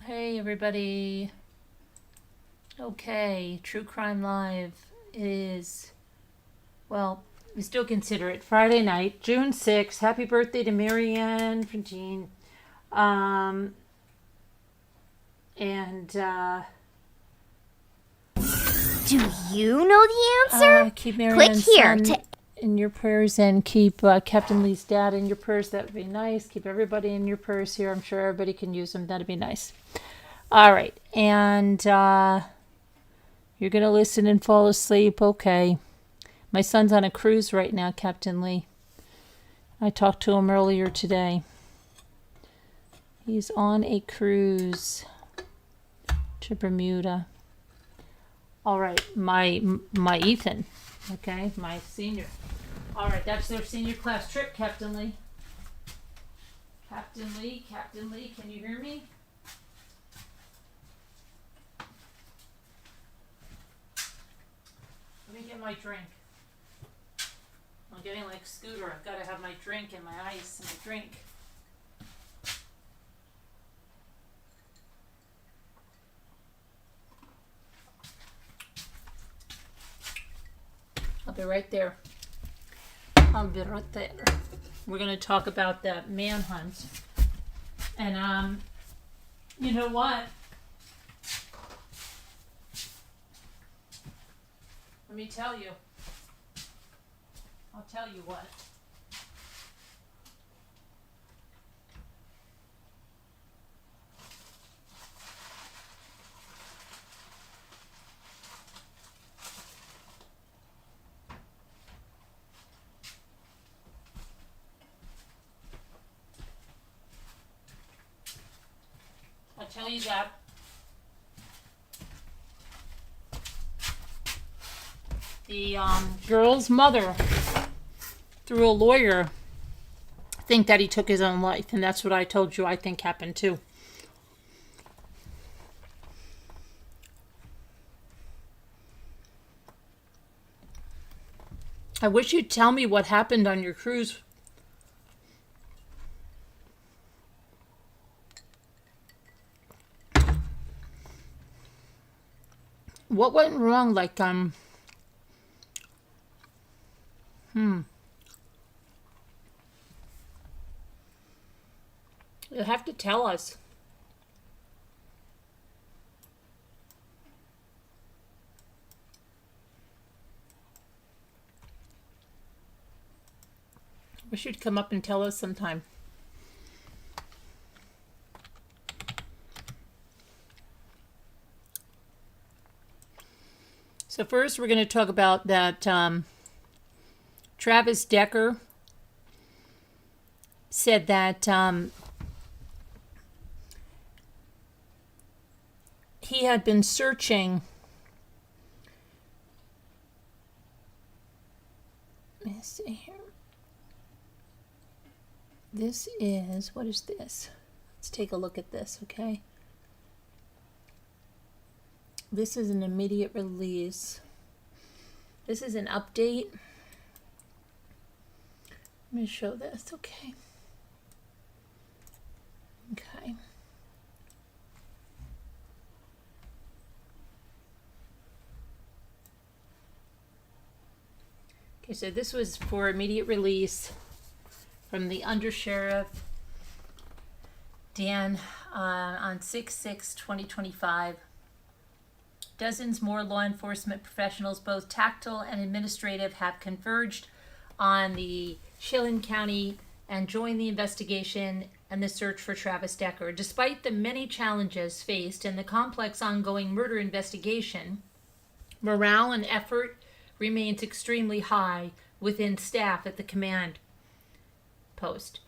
Hey everybody. Okay, True Crime Live is, well, we still consider it Friday night, June 6th. Happy birthday to Marianne from Jean. Um, and Do you know the answer? keep Click Marianne's here son to. in your prayers and keep Captain Lee's dad in your prayers. That would be nice. Keep everybody in your prayers here. I'm sure everybody can use them. That'd be nice. All right, and you're going to listen and fall asleep. Okay. My son's on a cruise right now, Captain Lee. I talked to him earlier today. He's on a cruise to Bermuda. All right, my Ethan, okay, my senior. All right, that's their senior class trip, Captain Lee. Captain Lee, can you hear me? Let me get my drink. I'm getting like Scooter. I've got to have my drink and my ice and my drink. I'll be right there. We're going to talk about that manhunt. And, you know what? Let me tell you. I'll tell you what. I'll tell you that the girl's mother, through a lawyer, think that he took his own life, and that's what I told you I think happened too. I wish you'd tell me what happened on your cruise. What went wrong? Like, You'll have to tell us. Wish you'd come up and tell us sometime. So first we're going to talk about that Travis Decker said that he had been searching. Let me see here. This is, what is this? Let's take a look at this, okay? This is an immediate release. This is an update. Let me show this, okay? Okay. Okay, so this was for immediate release from the Undersheriff Dan on 6/6/2025. Dozens more law enforcement professionals, both tactile and administrative, have converged on the Chelan County and joined the investigation and the search for Travis Decker. Despite the many challenges faced in the complex ongoing murder investigation, morale and effort remains extremely high within staff at the command post.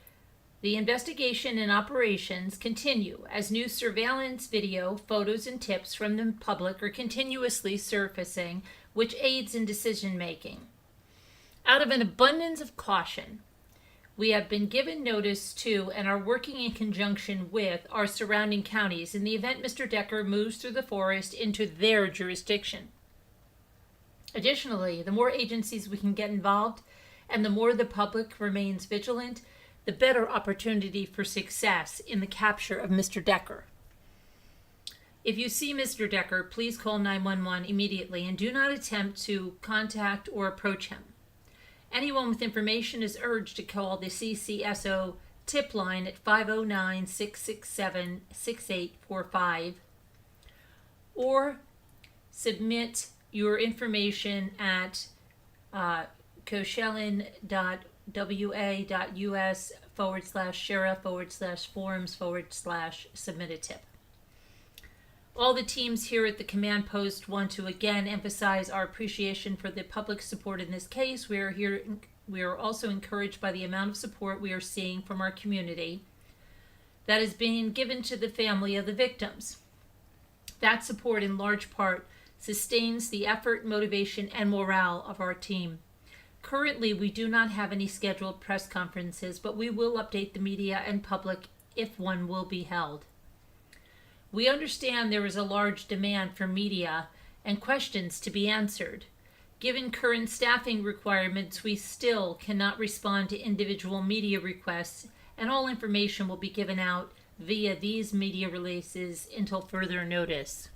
The investigation and operations continue as new surveillance video, photos, and tips from the public are continuously surfacing, which aids in decision making. Out of an abundance of caution, we have been given notice to and are working in conjunction with our surrounding counties in the event Mr. Decker moves through the forest into their jurisdiction. Additionally, the more agencies we can get involved and the more the public remains vigilant, the better opportunity for success in the capture of Mr. Decker. If you see Mr. Decker, please call 911 immediately and do not attempt to contact or approach him. Anyone with information is urged to call the CCSO tip line at 509-667-6845 or submit your information at coachellen.wa.us/sheriff/forums/submit a tip. All the teams here at the command post want to again emphasize our appreciation for the public support in this case. We are also encouraged by the amount of support we are seeing from our community that is being given to the family of the victims. That support in large part sustains the effort, motivation, and morale of our team. Currently, we do not have any scheduled press conferences, but we will update the media and public if one will be held. We understand there is a large demand for media and questions to be answered. Given current staffing requirements, we still cannot respond to individual media requests, and all information will be given out via these media releases until further notice.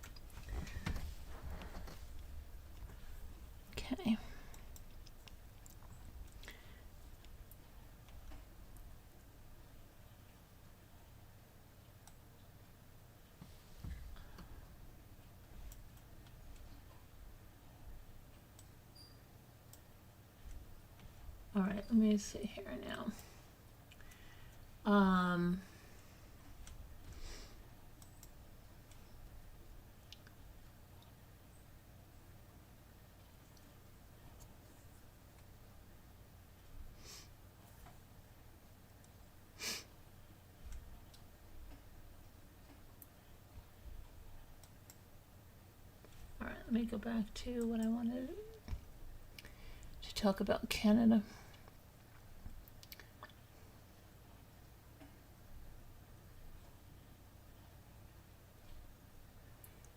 Okay. All right, let me see here now. All right, let me go back to what I wanted to talk about Canada.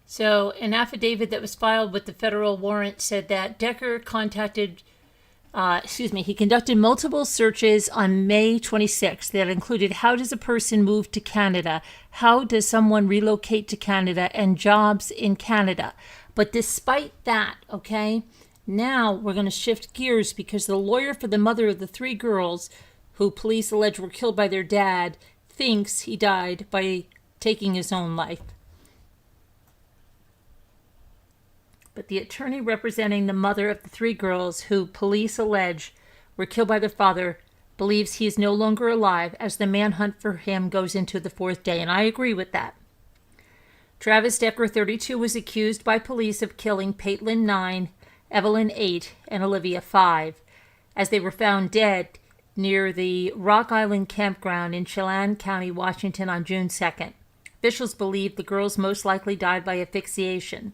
So, an affidavit that was filed with the federal warrant said that Decker he conducted multiple searches on May 26th that included how does a person move to Canada, how does someone relocate to Canada, and jobs in Canada. But despite that, okay, now we're going to shift gears because the lawyer for the mother of the 3 girls who police allege were killed by their dad thinks he died by taking his own life. But the attorney representing the mother of the 3 girls who police allege were killed by their father believes he is no longer alive as the manhunt for him goes into the 4th day, and I agree with that. Travis Decker, 32, was accused by police of killing Paitlin, 9, Evelyn, 8, and Olivia, 5, as they were found dead near the Rock Island campground in Chelan County, Washington on June 2nd. Officials believe the girls most likely died by asphyxiation.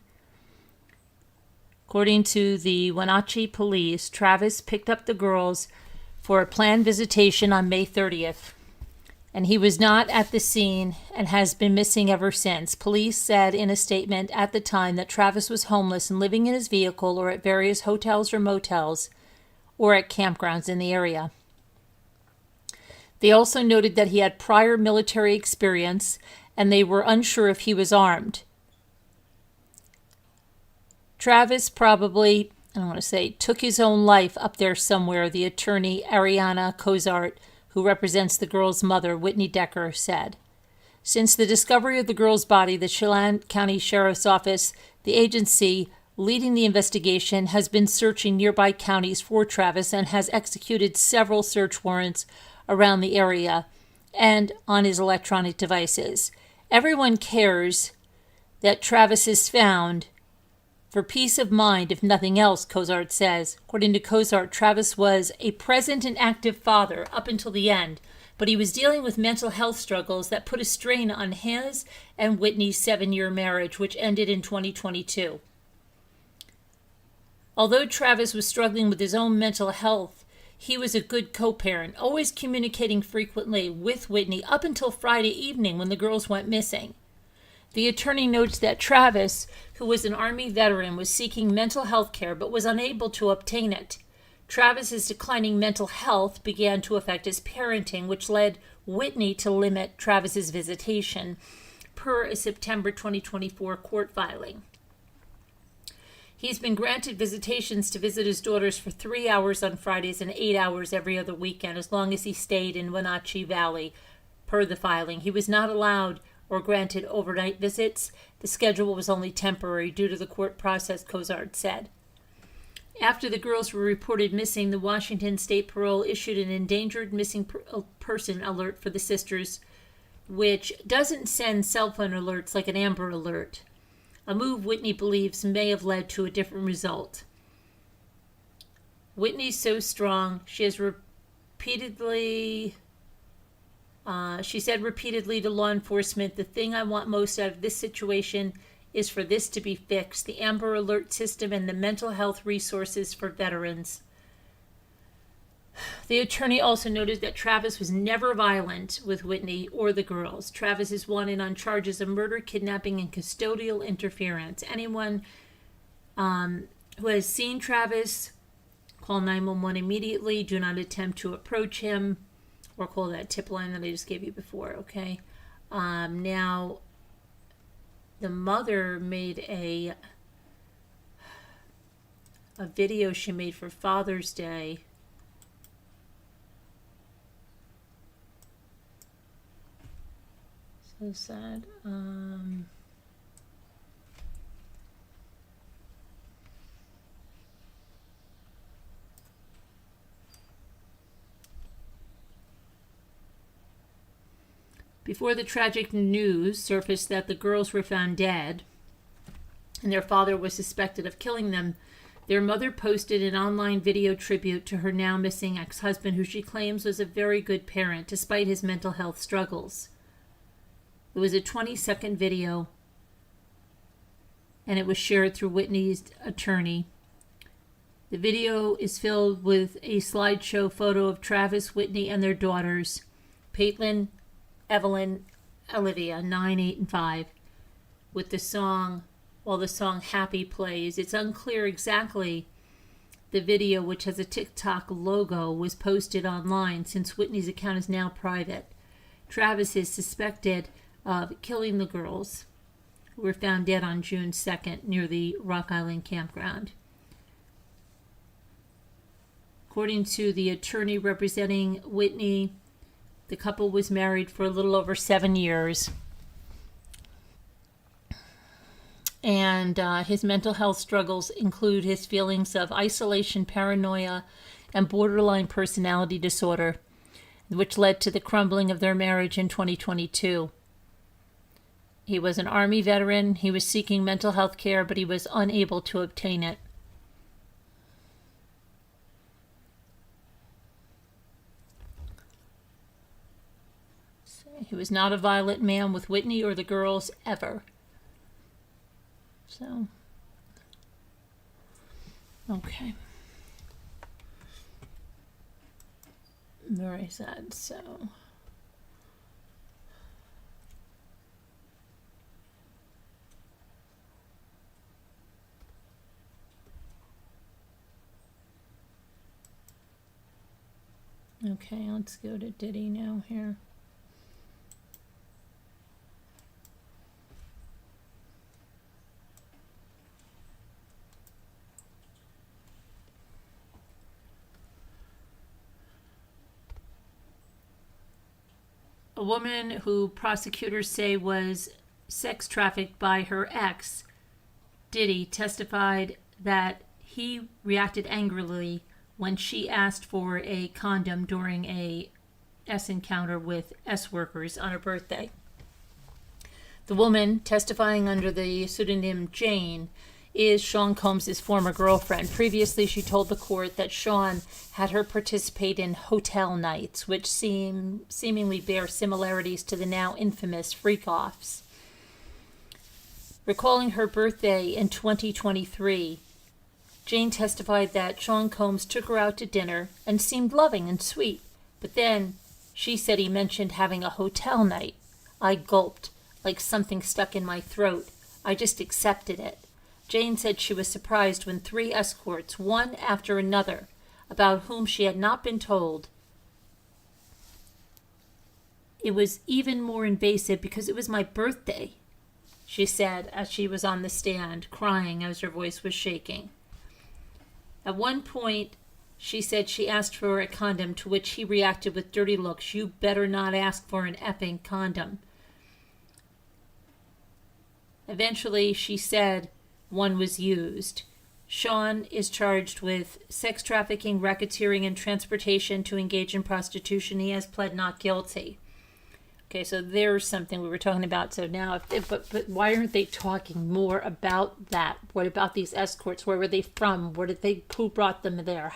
According to the Wenatchee police, Travis picked up the girls for a planned visitation on May 30th, and he was not at the scene and has been missing ever since. Police said in a statement at the time that Travis was homeless and living in his vehicle or at various hotels or motels or at campgrounds in the area. They also noted that he had prior military experience and they were unsure if he was armed. Travis probably, took his own life up there somewhere, the attorney Ariana Cozart, who represents the girl's mother, Whitney Decker, said. Since the discovery of the girl's body, the Chelan County Sheriff's Office, the agency leading the investigation, has been searching nearby counties for Travis and has executed several search warrants around the area and on his electronic devices. Everyone cares that Travis is found for peace of mind, if nothing else, Cozart says. According to Cozart, Travis was a present and active father up until the end, but he was dealing with mental health struggles that put a strain on his and Whitney's 7-year marriage, which ended in 2022. Although Travis was struggling with his own mental health, he was a good co-parent, always communicating frequently with Whitney up until Friday evening when the girls went missing. The attorney notes that Travis, who was an Army veteran, was seeking mental health care but was unable to obtain it. Travis's declining mental health began to affect his parenting, which led Whitney to limit Travis's visitation. per a September 2024 court filing. He's been granted visitations to visit his daughters for 3 hours on Fridays and 8 hours every other weekend, as long as he stayed in Wenatchee Valley, per the filing. He was not allowed or granted overnight visits. The schedule was only temporary due to the court process, Cozart said. After the girls were reported missing, the Washington State Parole issued an endangered missing person alert for the sisters, which doesn't send cell phone alerts like an Amber Alert, a move Whitney believes may have led to a different result. Whitney's so strong, she has repeatedly... she said repeatedly to law enforcement, "The thing I want most out of this situation is for this to be fixed, the Amber Alert system and the mental health resources for veterans." The attorney also noted that Travis was never violent with Whitney or the girls. Travis is wanted on charges of murder, kidnapping, and custodial interference. Anyone who has seen Travis, call 911 immediately. Do not attempt to approach him or call that tip line that I just gave you before, okay? Now, the mother made a video she made for Father's Day. So sad. Before the tragic news surfaced that the girls were found dead and their father was suspected of killing them, their mother posted an online video tribute to her now missing ex-husband, who she claims was a very good parent despite his mental health struggles. It was a 20-second video, and it was shared through Whitney's attorney. The video is filled with a slideshow photo of Travis, Whitney, and their daughters, Paitlin, Evelyn, Olivia, 9, 8, and 5, with the song, while the song Happy plays. It's unclear exactly the video, which has a TikTok logo, was posted online since Whitney's account is now private. Travis is suspected of killing the girls, who were found dead on June 2nd near the Rock Island campground. According to the attorney representing Whitney, the couple was married for a little over 7 years. And his mental health struggles include his feelings of isolation, paranoia, and borderline personality disorder, which led to the crumbling of their marriage in 2022. He was an Army veteran. He was seeking mental health care, but he was unable to obtain it. He was not a violent man with Whitney or the girls ever. So, okay. Very sad, so. Okay, let's go to Diddy now here. A woman who prosecutors say was sex trafficked by her ex, Diddy, testified that he reacted angrily when she asked for a condom during a S encounter with S workers on her birthday. The woman, testifying under the pseudonym Jane, is Sean Combs' former girlfriend. Previously, she told the court that Sean had her participate in hotel nights, which seemingly bear similarities to the now infamous freak-offs. Recalling her birthday in 2023, Jane testified that Sean Combs took her out to dinner and seemed loving and sweet, but then she said he mentioned having a hotel night. I gulped, like something stuck in my throat. I just accepted it. Jane said she was surprised when 3 escorts, one after another, about whom she had not been told, it was even more invasive because it was my birthday, she said as she was on the stand, crying as her voice was shaking. At one point, she said she asked for a condom, to which he reacted with dirty looks. You better not ask for an effing condom. Eventually, she said one was used. Sean is charged with sex trafficking, racketeering, and transportation to engage in prostitution. He has pled not guilty. Okay, so there's something we were talking about. So now, but why aren't they talking more about that? What about these escorts? Where were they from? Who brought them there?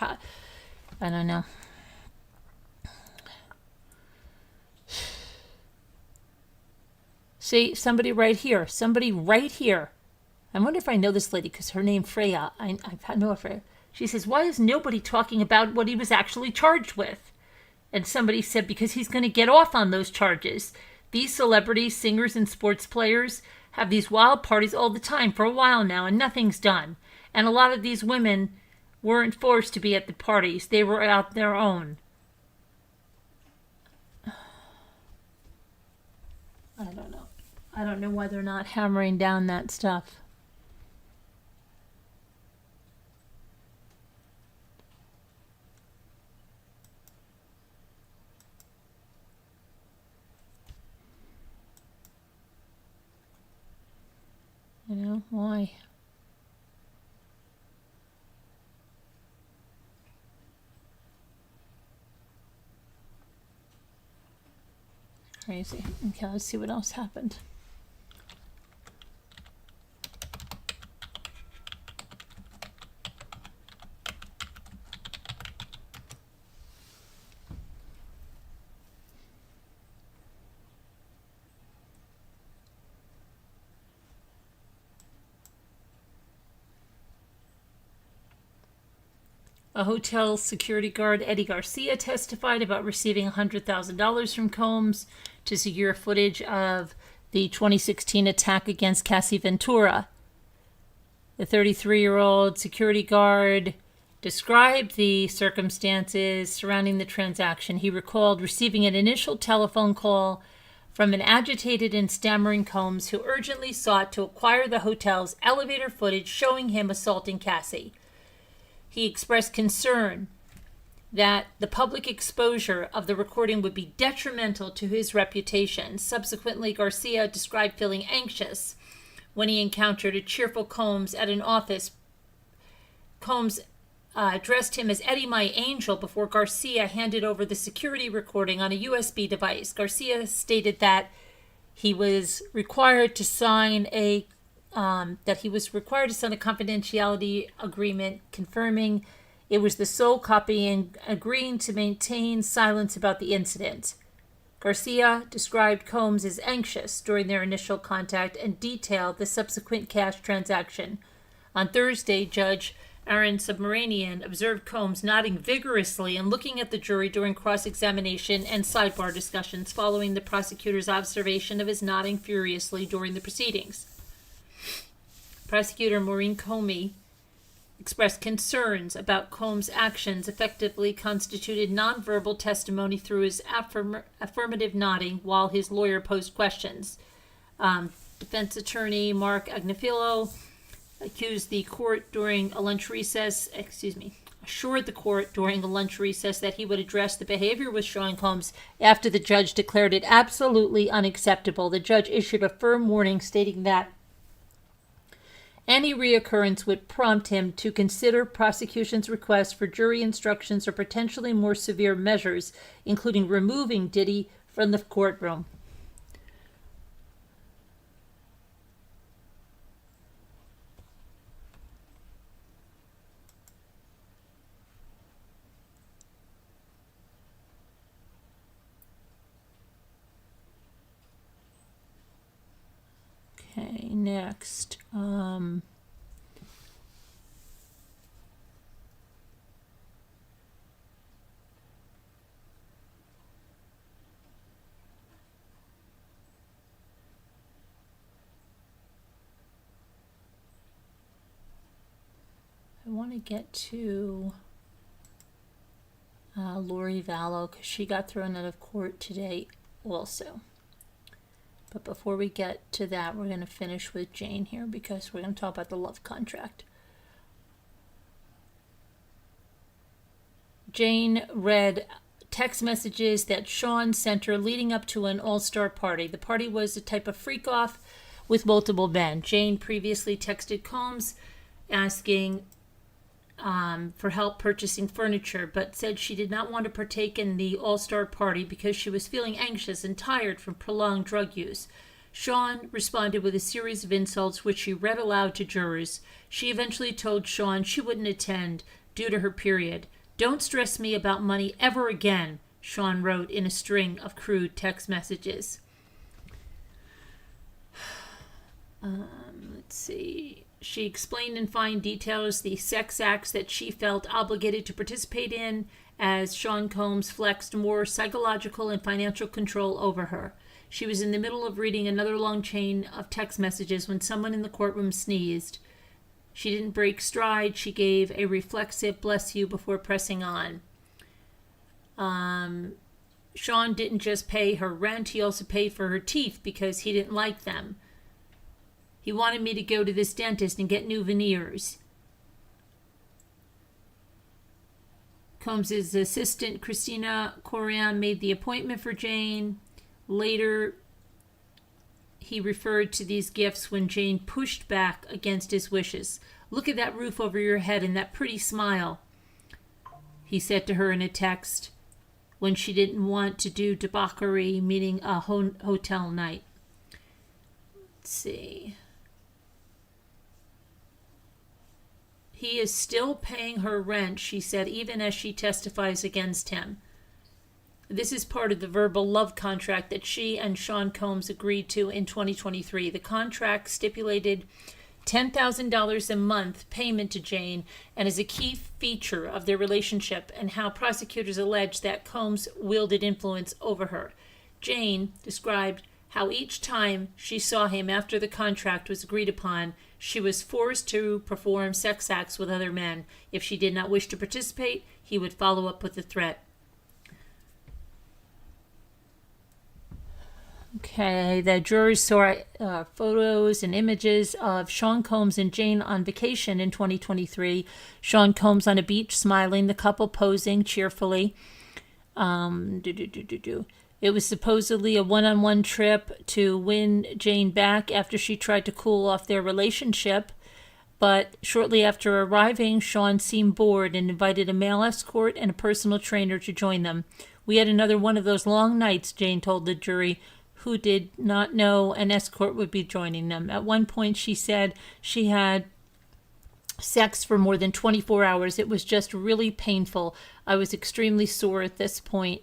I don't know. See, somebody right here. I wonder if I know this lady because her name Freya. I know her Freya. She says, why is nobody talking about what he was actually charged with? And somebody said, because he's going to get off on those charges. These celebrities, singers, and sports players have these wild parties all the time for a while now, and nothing's done. And a lot of these women weren't forced to be at the parties. They were out their own. I don't know. I don't know why they're not hammering down that stuff. You know, why? Crazy. Okay, let's see what else happened. A hotel security guard, Eddie Garcia, testified about receiving $100,000 from Combs to secure footage of the 2016 attack against Cassie Ventura. The 33-year-old security guard described the circumstances surrounding the transaction. He recalled receiving an initial telephone call from an agitated and stammering Combs who urgently sought to acquire the hotel's elevator footage showing him assaulting Cassie. He expressed concern that the public exposure of the recording would be detrimental to his reputation. Subsequently, Garcia described feeling anxious when he encountered a cheerful Combs at an office. Combs addressed him as Eddie my angel before Garcia handed over the security recording on a USB device. Garcia stated that he was required to sign a confidentiality agreement confirming it was the sole copy and agreeing to maintain silence about the incident. Garcia described Combs as anxious during their initial contact and detailed the subsequent cash transaction. On Thursday, Judge Aaron Subramanian observed Combs nodding vigorously and looking at the jury during cross-examination and sidebar discussions following the prosecutor's observation of his nodding furiously during the proceedings. Prosecutor Maureen Comey expressed concerns about Combs' actions effectively constituted nonverbal testimony through his affirmative nodding while his lawyer posed questions. Defense attorney Mark Agnifilo assured the court during a lunch recess that he would address the behavior with Sean Combs after the judge declared it absolutely unacceptable. The judge issued a firm warning stating that any reoccurrence would prompt him to consider prosecution's request for jury instructions or potentially more severe measures, including removing Diddy from the courtroom. Okay, next. I want to get to Lori Vallow because she got thrown out of court today. also. But before we get to that, we're going to finish with Jane here because we're going to talk about the love contract. Jane read text messages that Sean sent her leading up to an all-star party. The party was a type of freak-off with multiple men. Jane previously texted Combs asking for help purchasing furniture, but said she did not want to partake in the all-star party because she was feeling anxious and tired from prolonged drug use. Sean responded with a series of insults, which she read aloud to jurors. She eventually told Sean she wouldn't attend due to her period. "Don't stress me about money ever again," Sean wrote in a string of crude text messages. Let's see. She explained in fine details the sex acts that she felt obligated to participate in as Sean Combs flexed more psychological and financial control over her. She was in the middle of reading another long chain of text messages when someone in the courtroom sneezed. She didn't break stride. She gave a reflexive "bless you" before pressing on. Sean didn't just pay her rent, he also paid for her teeth because he didn't like them. He wanted me to go to this dentist and get new veneers. Combs' assistant, Christina Corian, made the appointment for Jane. Later, he referred to these gifts when Jane pushed back against his wishes. "Look at that roof over your head and that pretty smile," he said to her in a text when she didn't want to do debauchery, meaning a hotel night. Let's see. "He is still paying her rent," she said, even as she testifies against him. This is part of the verbal love contract that she and Sean Combs agreed to in 2023. The contract stipulated $10,000 a month payment to Jane and is a key feature of their relationship and how prosecutors allege that Combs wielded influence over her. Jane described how each time she saw him after the contract was agreed upon, she was forced to perform sex acts with other men. If she did not wish to participate, he would follow up with a threat. Okay, the jurors saw photos and images of Sean Combs and Jane on vacation in 2023. Sean Combs on a beach smiling, the couple posing cheerfully. It was supposedly a one-on-one trip to win Jane back after she tried to cool off their relationship. But shortly after arriving, Sean seemed bored and invited a male escort and a personal trainer to join them. "We had another one of those long nights," Jane told the jury, who did not know an escort would be joining them. At one point, she said she had sex for more than 24 hours. "It was just really painful. I was extremely sore at this point."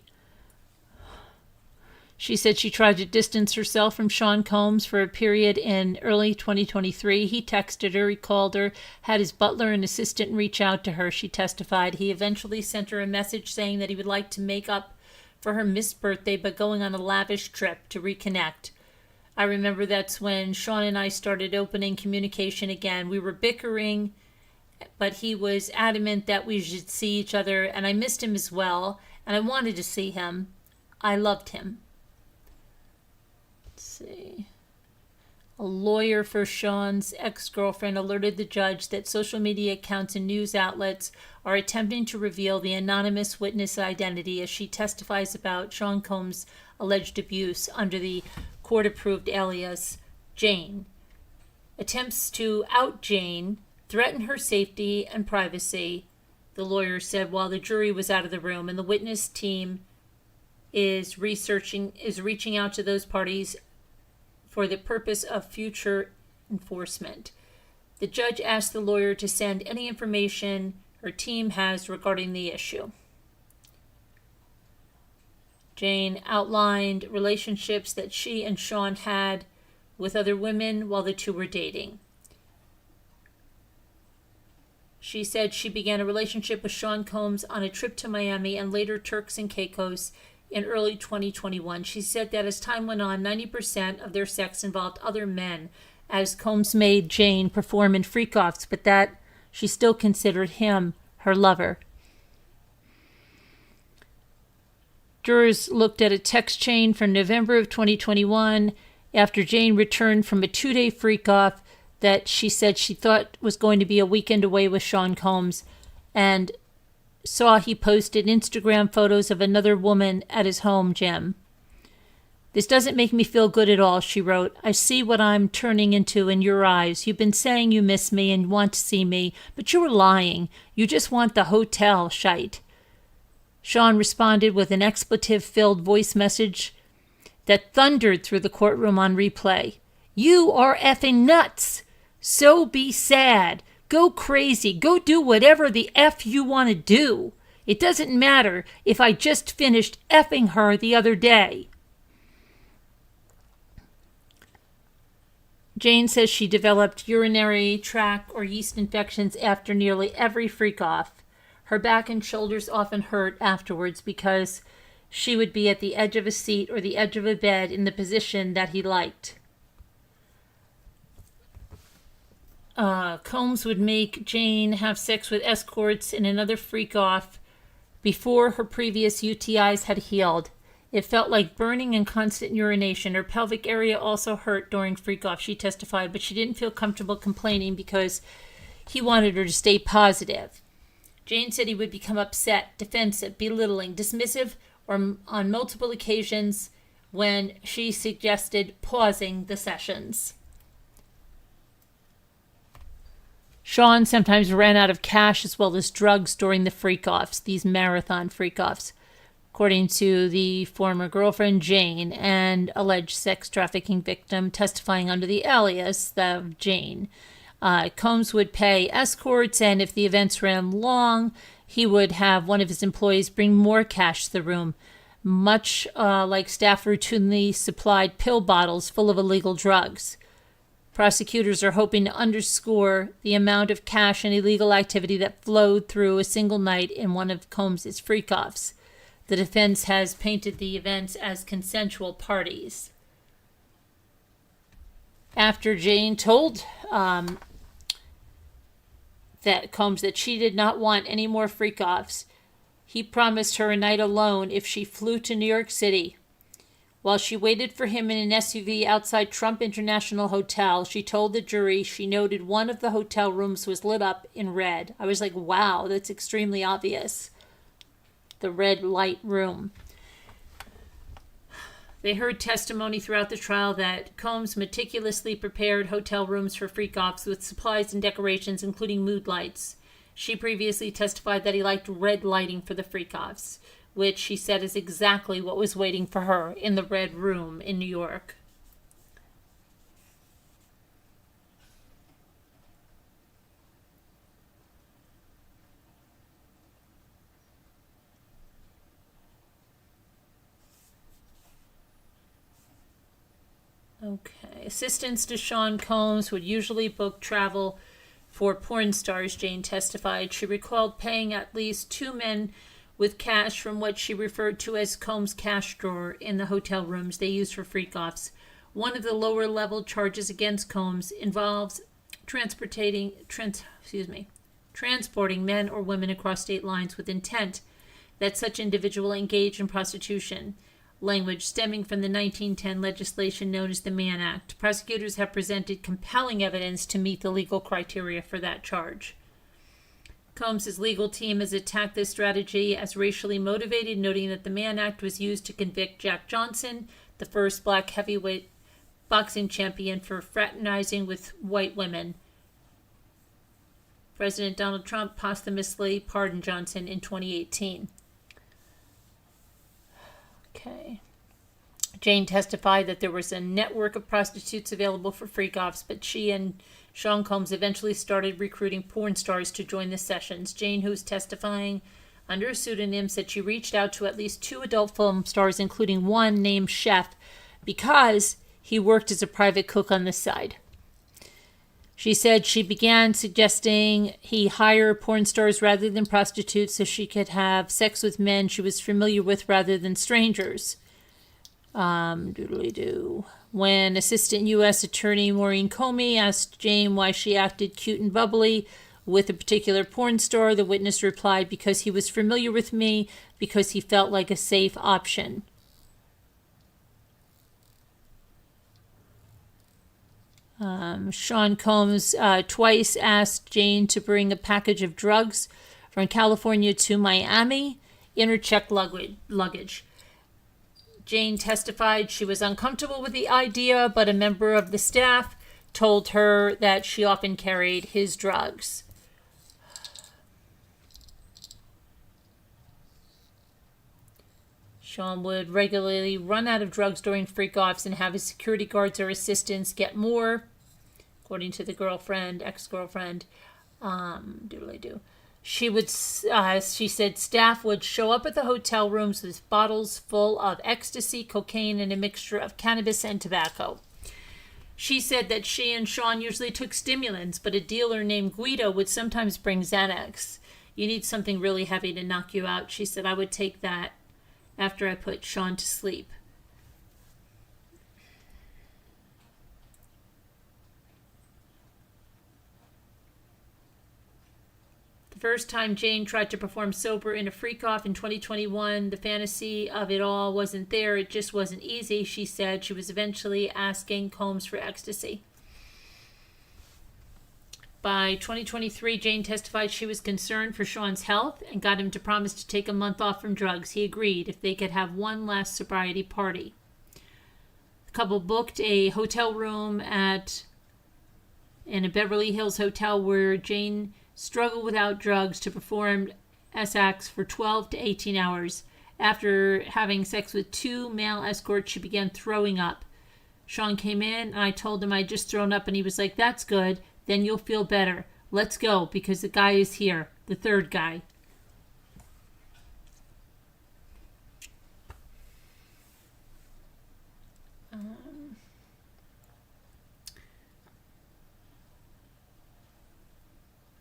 She said she tried to distance herself from Sean Combs for a period in early 2023. He texted her, he called her, had his butler and assistant reach out to her, she testified. He eventually sent her a message saying that he would like to make up for her missed birthday by going on a lavish trip to reconnect. "I remember that's when Sean and I started opening communication again. We were bickering, but he was adamant that we should see each other, and I missed him as well, and I wanted to see him. I loved him." Let's see. A lawyer for Sean's ex-girlfriend alerted the judge that social media accounts and news outlets are attempting to reveal the anonymous witness identity as she testifies about Sean Combs' alleged abuse under the court-approved alias Jane. Attempts to out Jane threaten her safety and privacy, the lawyer said while the jury was out of the room, and the witness team is reaching out to those parties for the purpose of future enforcement. The judge asked the lawyer to send any information her team has regarding the issue. Jane outlined relationships that she and Sean had with other women while the two were dating. She said she began a relationship with Sean Combs on a trip to Miami and later Turks and Caicos in early 2021. She said that as time went on, 90% of their sex involved other men, as Combs made Jane perform in freak-offs, but that she still considered him her lover. Jurors looked at a text chain from November of 2021 after Jane returned from a 2-day freak-off that she said she thought was going to be a weekend away with Sean Combs, and saw he posted Instagram photos of another woman at his home gym. "This doesn't make me feel good at all," she wrote. "I see what I'm turning into in your eyes. You've been saying you miss me and want to see me, but you were lying. You just want the hotel shite." Sean responded with an expletive-filled voice message that thundered through the courtroom on replay. "You are effing nuts. So be sad. Go crazy. Go do whatever the F you want to do. It doesn't matter if I just finished effing her the other day." Jane says she developed urinary tract or yeast infections after nearly every freak-off. Her back and shoulders often hurt afterwards because she would be at the edge of a seat or the edge of a bed in the position that he liked. Combs would make Jane have sex with escorts in another freak-off before her previous UTIs had healed. It felt like burning and constant urination. Her pelvic area also hurt during freak-off, she testified, but she didn't feel comfortable complaining because he wanted her to stay positive. Jane said he would become upset, defensive, belittling, dismissive, or on multiple occasions when she suggested pausing the sessions. Sean sometimes ran out of cash as well as drugs during the freak-offs, these marathon freak-offs, according to the former girlfriend Jane and alleged sex trafficking victim testifying under the alias of Jane. Combs would pay escorts, and if the events ran long, he would have one of his employees bring more cash to the room, much like staff routinely supplied pill bottles full of illegal drugs. Prosecutors are hoping to underscore the amount of cash and illegal activity that flowed through a single night in one of Combs' freak-offs. The defense has painted the events as consensual parties. After Jane told that Combs that she did not want any more freak-offs, he promised her a night alone if she flew to New York City. While she waited for him in an SUV outside Trump International Hotel, she told the jury she noted one of the hotel rooms was lit up in red. I was like, wow, that's extremely obvious. The red light room. They heard testimony throughout the trial that Combs meticulously prepared hotel rooms for freak-offs with supplies and decorations, including mood lights. She previously testified that he liked red lighting for the freak-offs, which she said is exactly what was waiting for her in the red room in New York. Okay. Assistants to Sean Combs would usually book travel for porn stars, Jane testified. She recalled paying at least 2 men with cash from what she referred to as Combs' cash drawer in the hotel rooms they used for freak-offs. One of the lower-level charges against Combs involves transporting men or women across state lines with intent that such individual engage in prostitution, language stemming from the 1910 legislation known as the Mann Act. Prosecutors have presented compelling evidence to meet the legal criteria for that charge. Combs' legal team has attacked this strategy as racially motivated, noting that the Mann Act was used to convict Jack Johnson, the first black heavyweight boxing champion, for fraternizing with white women. President Donald Trump posthumously pardoned Johnson in 2018. Okay. Jane testified that there was a network of prostitutes available for freak-offs, but she and Sean Combs eventually started recruiting porn stars to join the sessions. Jane, who was testifying under a pseudonym, said she reached out to at least 2 adult film stars, including one named Chef, because he worked as a private cook on the side. She said she began suggesting he hire porn stars rather than prostitutes so she could have sex with men she was familiar with rather than strangers. When Assistant U.S. Attorney Maureen Comey asked Jane why she acted cute and bubbly with a particular porn star, the witness replied, "Because he was familiar with me, because he felt like a safe option. Sean Combs twice asked Jane to bring a package of drugs from California to Miami in her checked luggage. Jane testified she was uncomfortable with the idea, but a member of the staff told her that she often carried his drugs. Sean would regularly run out of drugs during freak-offs and have his security guards or assistants get more, according to the ex-girlfriend. She said staff would show up at the hotel rooms with bottles full of ecstasy, cocaine, and a mixture of cannabis and tobacco. She said that she and Sean usually took stimulants, but a dealer named Guido would sometimes bring Xanax. You need something really heavy to knock you out. She said, I would take that after I put Sean to sleep. The first time Jane tried to perform sober in a freak-off in 2021, the fantasy of it all wasn't there. It just wasn't easy, she said. She was eventually asking Combs for ecstasy. By 2023, Jane testified she was concerned for Sean's health and got him to promise to take a month off from drugs. He agreed if they could have one last sobriety party. The couple booked a hotel room in a Beverly Hills hotel where Jane struggled without drugs to perform sex for 12 to 18 hours. After having sex with 2 male escorts, she began throwing up. Sean came in and I told him I'd just thrown up and he was like, that's good. Then you'll feel better. Let's go, because the guy is here. The third guy.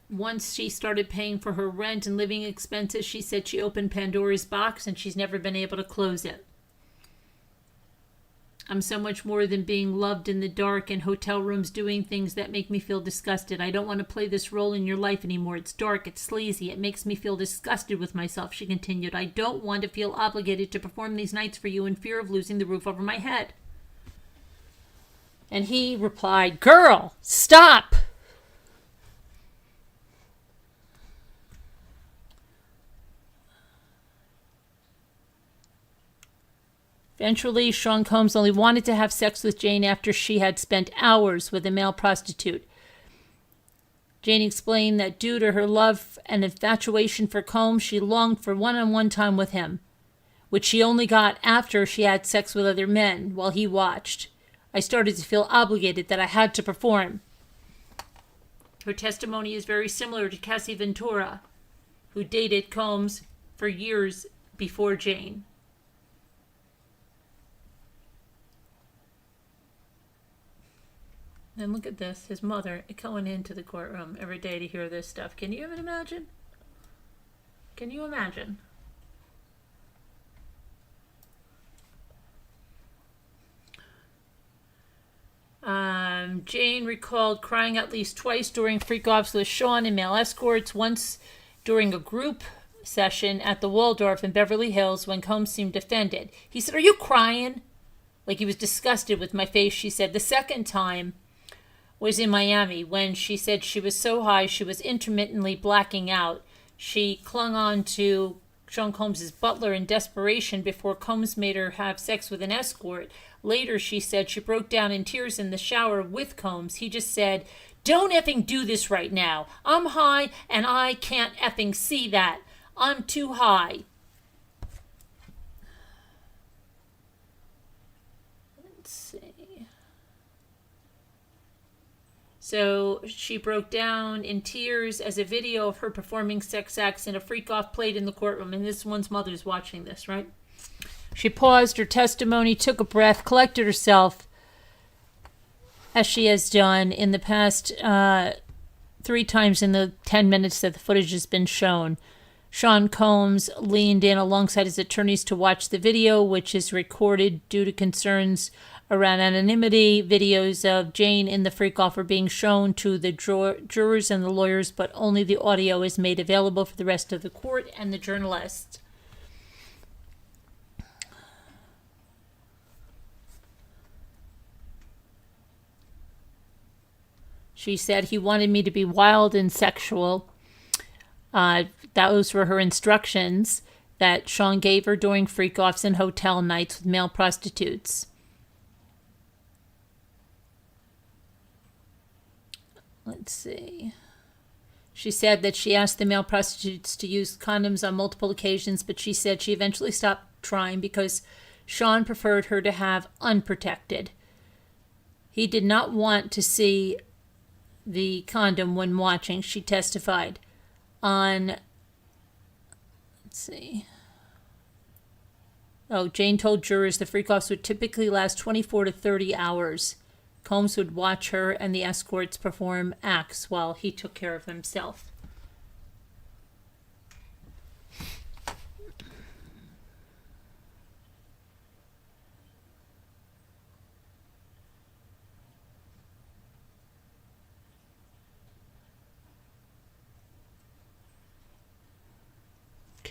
Once she started paying for her rent and living expenses, she said she opened Pandora's box and she's never been able to close it. I'm so much more than being loved in the dark in hotel rooms doing things that make me feel disgusted. I don't want to play this role in your life anymore. It's dark. It's sleazy. It makes me feel disgusted with myself, she continued. I don't want to feel obligated to perform these nights for you in fear of losing the roof over my head. And he replied, girl, stop! Eventually, Sean Combs only wanted to have sex with Jane after she had spent hours with a male prostitute. Jane explained that due to her love and infatuation for Combs, she longed for one-on-one time with him, which she only got after she had sex with other men while he watched. I started to feel obligated that I had to perform. Her testimony is very similar to Cassie Ventura, who dated Combs for years before Jane. And look at this, his mother going into the courtroom every day to hear this stuff. Can you even imagine? Can you imagine? Jane recalled crying at least twice during freak-offs with Sean and male escorts, once during a group session at the Waldorf in Beverly Hills when Combs seemed offended. He said, "Are you crying?" Like he was disgusted with my face, she said. The second time was in Miami when she said she was so high she was intermittently blacking out. She clung on to Sean Combs' butler in desperation before Combs made her have sex with an escort. Later, she said she broke down in tears in the shower with Combs. He just said, "Don't effing do this right now. I'm high and I can't effing see that. I'm too high." Let's see. So she broke down in tears as a video of her performing sex acts in a freak-off played in the courtroom. And this one's mother's watching this, right? She paused her testimony, took a breath, collected herself, as she has done in the past 3 times in the 10 minutes that the footage has been shown. Sean Combs leaned in alongside his attorneys to watch the video, which is recorded due to concerns around anonymity. Videos of Jane in the freak-off are being shown to the jurors and the lawyers, but only the audio is made available for the rest of the court and the journalists. She said he wanted me to be wild and sexual. Those were her instructions that Sean gave her during freak-offs and hotel nights with male prostitutes. Let's see. She said that she asked the male prostitutes to use condoms on multiple occasions, but she said she eventually stopped trying because Sean preferred her to have unprotected. He did not want to see the condom when watching, she testified. Jane told jurors the freak-offs would typically last 24 to 30 hours. Combs would watch her and the escorts perform acts while he took care of himself.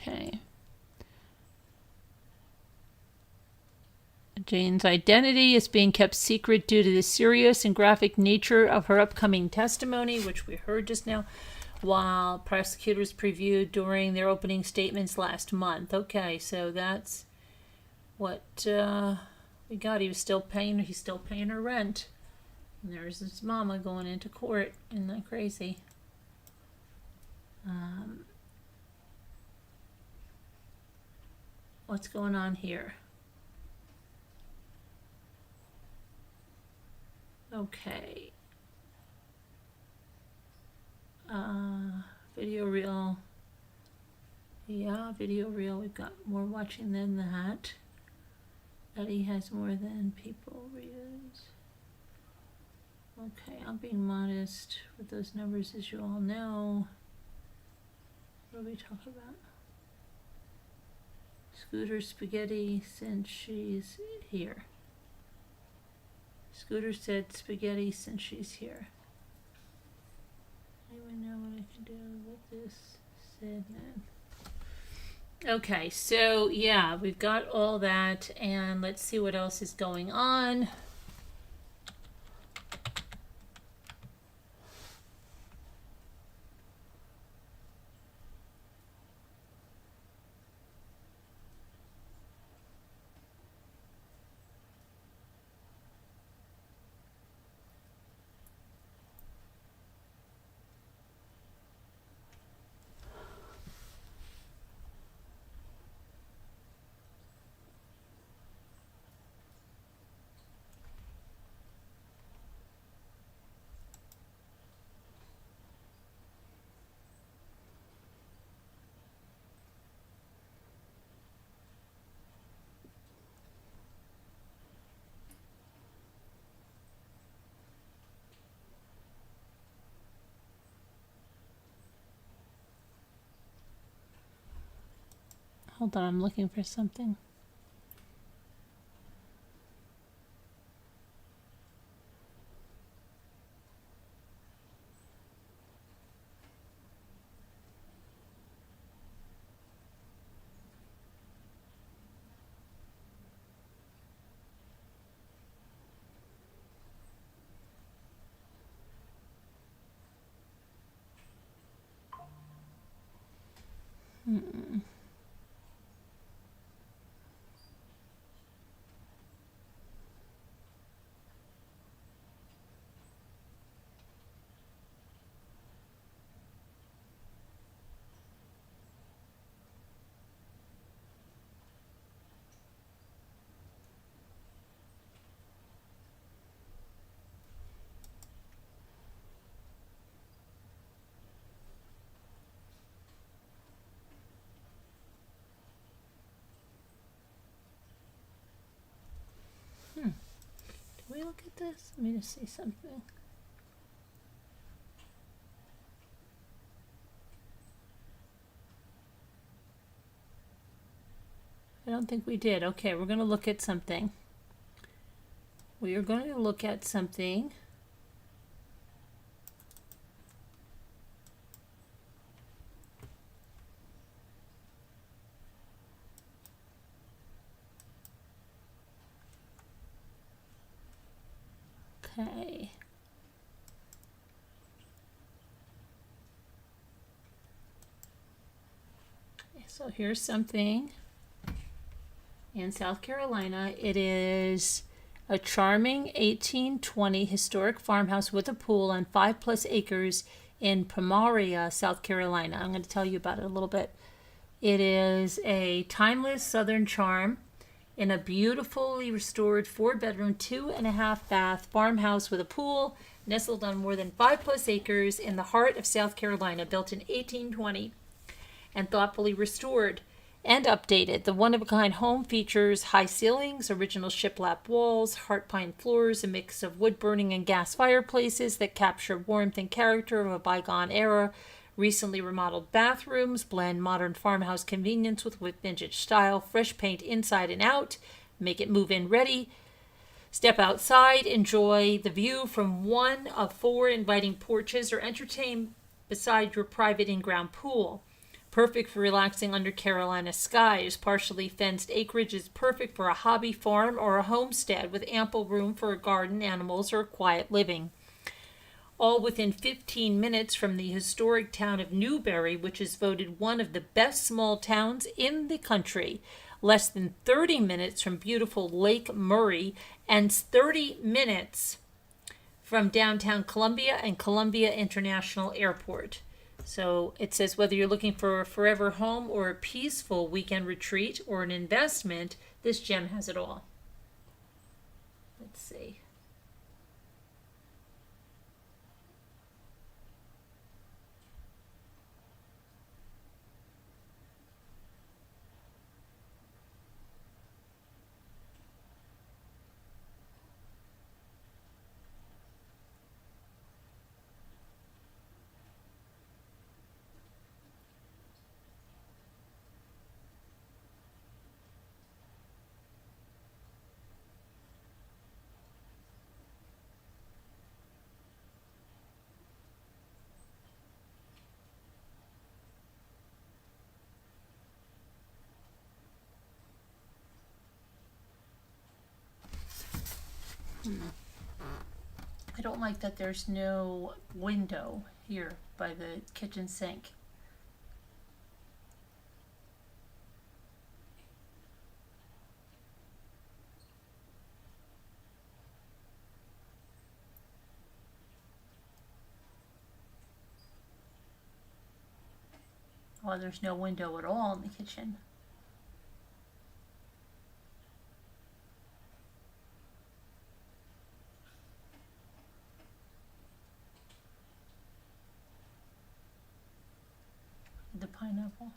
Okay. Jane's identity is being kept secret due to the serious and graphic nature of her upcoming testimony, which we heard just now, while prosecutors previewed during their opening statements last month. Okay, so that's what we got. He's still paying her rent. And there's his mama going into court. Isn't that crazy? What's going on here? Okay. Video reel. Yeah, video reel. We've got more watching than that. Eddie has more than people views. Okay, I'm being modest with those numbers, as you all know. What do we talk about? Scooter spaghetti since she's here. Scooter said spaghetti since she's here. Anyone know what I can do with this segment? Okay, so yeah, we've got all that, and let's see what else is going on. Hold on, I'm looking for something. Can we look at this? Let me just see something. I don't think we did. Okay, we're going to look at something. We are going to look at something. Okay. So here's something in South Carolina. It is a charming 1820 historic farmhouse with a pool on 5+ acres in Pomaria, South Carolina. I'm going to tell you about it a little bit. It is a timeless southern charm in a beautifully restored 4-bedroom, 2.5-bath farmhouse with a pool nestled on more than 5+ acres in the heart of South Carolina, built in 1820 and thoughtfully restored and updated. The one-of-a-kind home features high ceilings, original shiplap walls, heart pine floors, a mix of wood-burning and gas fireplaces that capture warmth and character of a bygone era. Recently remodeled bathrooms blend modern farmhouse convenience with vintage style, fresh paint inside and out, make it move-in ready. Step outside, enjoy the view from one of 4 inviting porches, or entertain beside your private in-ground pool. Perfect for relaxing under Carolina skies. Partially fenced acreage is perfect for a hobby farm or a homestead with ample room for a garden, animals, or quiet living. All within 15 minutes from the historic town of Newberry, which is voted one of the best small towns in the country. Less than 30 minutes from beautiful Lake Murray, and 30 minutes from downtown Columbia and Columbia International Airport. So it says whether you're looking for a forever home or a peaceful weekend retreat or an investment, this gem has it all. Let's see. I don't like that there's no window here by the kitchen sink. Well, there's no window at all in the kitchen. The pineapple.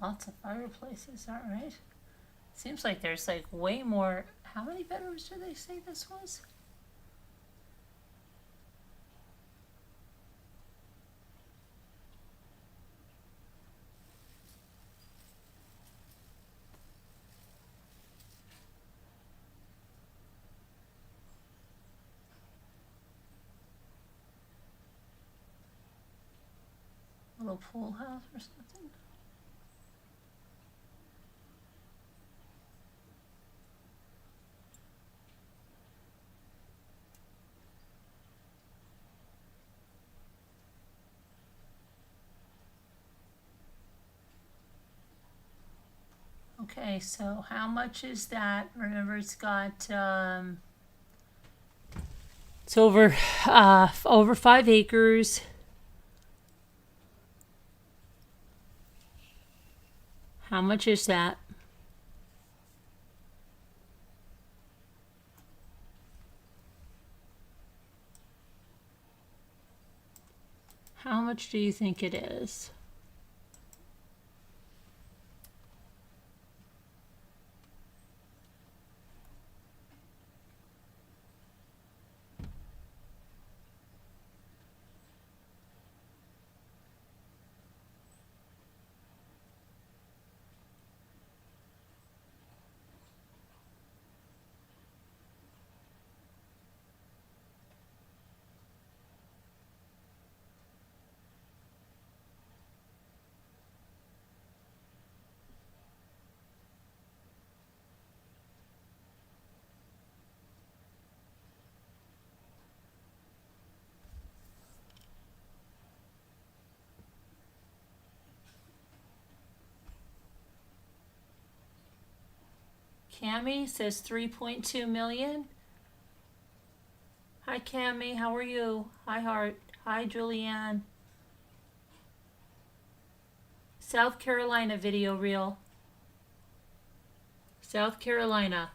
Lots of fireplaces, all right. Seems like there's like way more. How many bedrooms do they say this was? A little pool house or something? Okay, so how much is that? Remember, it's got it's over 5 acres. How much is that? How much do you think it is? Cami says 3.2 million. Hi Cami, how are you? Hi Heart. Hi Julianne. South Carolina video reel. South Carolina.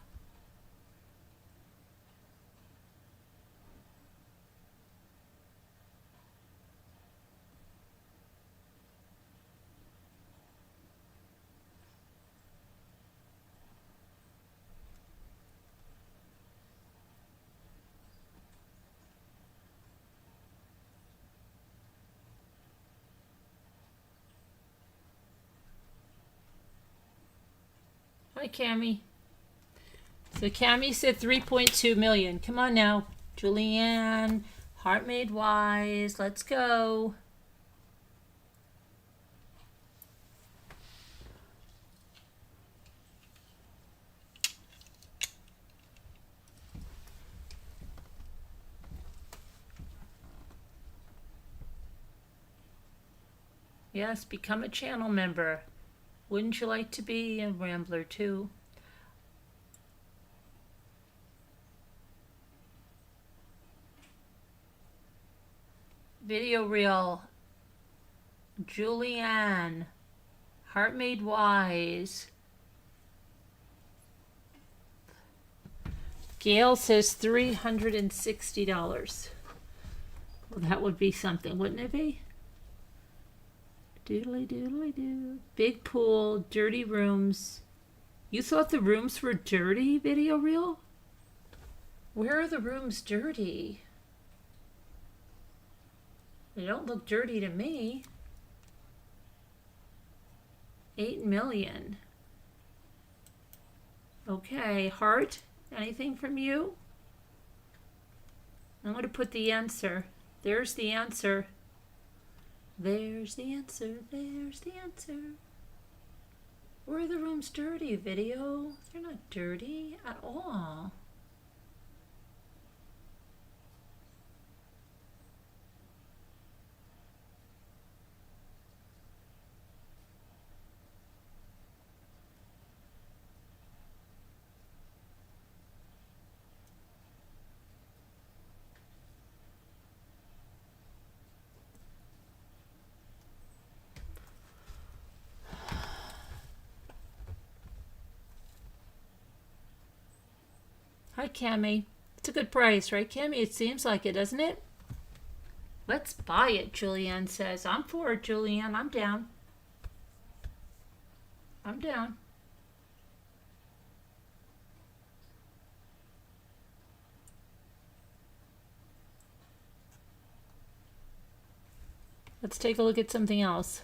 Hi Cami. So Cami said 3.2 million. Come on now. Julianne, Heart Made Wise, let's go. Yes, become a channel member. Wouldn't you like to be a Rambler too? Video reel. Julianne. Heart Made Wise. Gail says $360. Well, that would be something, wouldn't it be? Doodly doodly doo. Big pool, dirty rooms. You thought the rooms were dirty, video reel? Where are the rooms dirty? They don't look dirty to me. 8 million. Okay, Heart, anything from you? I'm going to put the answer. There's the answer. There's the answer. There's the answer. Where are the rooms dirty, video? They're not dirty at all. Hi, Cami. It's a good price, right, Cami? It seems like it, doesn't it? Let's buy it, Julianne says. I'm for it, Julianne. I'm down. I'm down. Let's take a look at something else.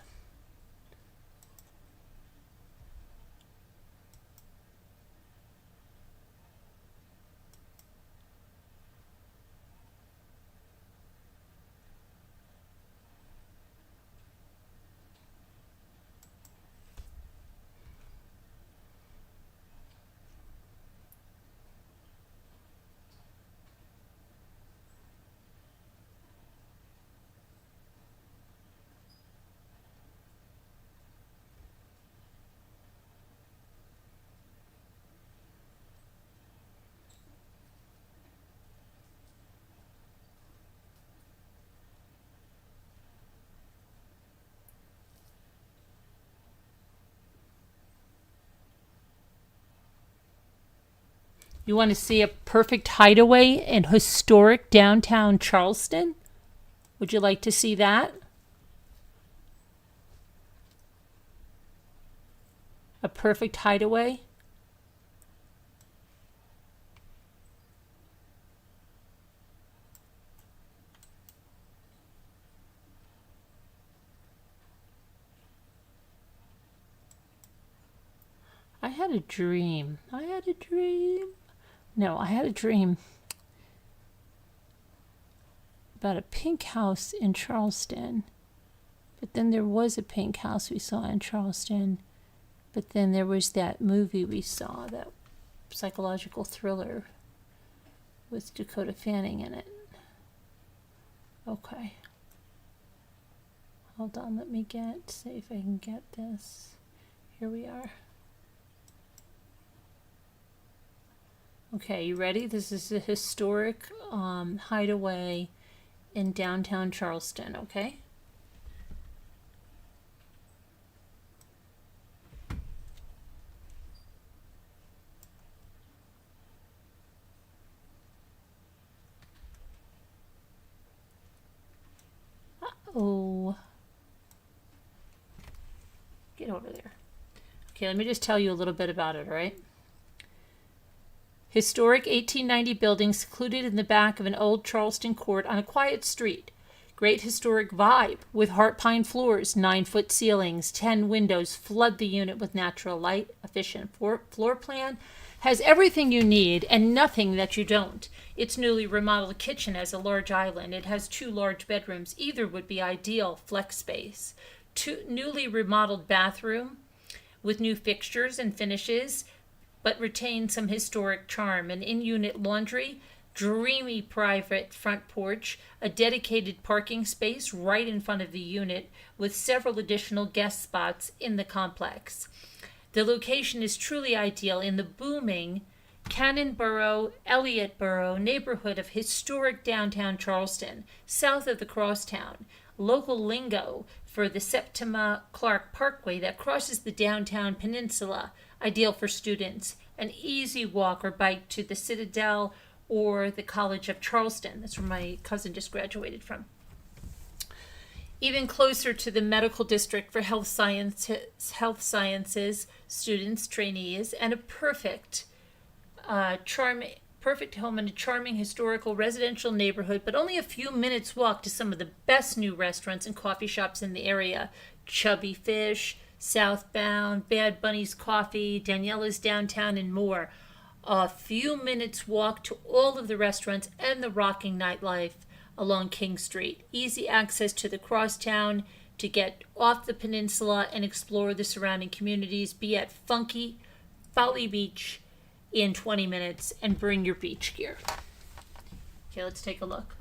You want to see a perfect hideaway in historic downtown Charleston? Would you like to see that? A perfect hideaway? I had a dream. No, I had a dream about a pink house in Charleston. But then there was a pink house we saw in Charleston. But then there was that movie we saw, that psychological thriller with Dakota Fanning in it. Okay. Hold on, let me see if I can get this. Here we are. Okay, you ready? This is a historic hideaway in downtown Charleston, okay? Uh-oh. Get over there. Okay, let me just tell you a little bit about it, all right? Historic 1890 building secluded in the back of an old Charleston court on a quiet street. Great historic vibe with heart pine floors, 9-foot ceilings, 10 windows flood the unit with natural light. Efficient floor plan. Has everything you need and nothing that you don't. Its newly remodeled kitchen has a large island. It has 2 large bedrooms. Either would be ideal flex space. 2 newly remodeled bathroom with new fixtures and finishes, but retain some historic charm. An in-unit laundry, dreamy private front porch, a dedicated parking space right in front of the unit with several additional guest spots in the complex. The location is truly ideal in the booming Cannonboro, Elliottboro neighborhood of historic downtown Charleston, south of the crosstown. Local lingo for the Septima Clark Parkway that crosses the downtown peninsula, ideal for students. An easy walk or bike to the Citadel or the College of Charleston. That's where my cousin just graduated from. Even closer to the medical district for health sciences students, trainees, and a perfect home in a charming historical residential neighborhood, but only a few minutes walk to some of the best new restaurants and coffee shops in the area. Chubby Fish, Southbound, Bad Bunny's Coffee, Daniela's Downtown, and more. A few minutes walk to all of the restaurants and the rocking nightlife along King Street. Easy access to the crosstown to get off the peninsula and explore the surrounding communities. Be at funky Folly Beach in 20 minutes and bring your beach gear. Okay, let's take a look.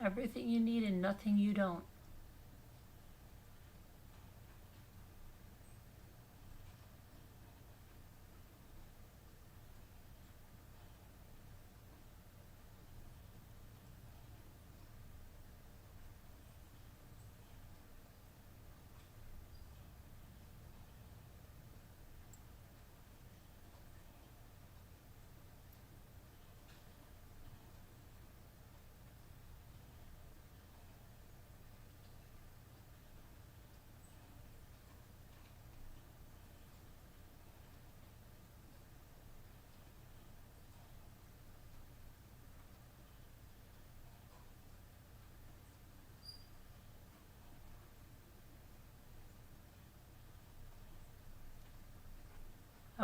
Everything you need and nothing you don't.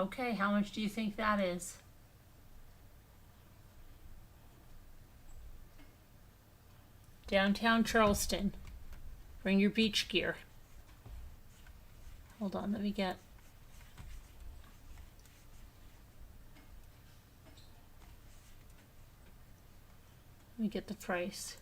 Okay, how much do you think that is? Downtown Charleston. Bring your beach gear. Hold on, let me get... the price.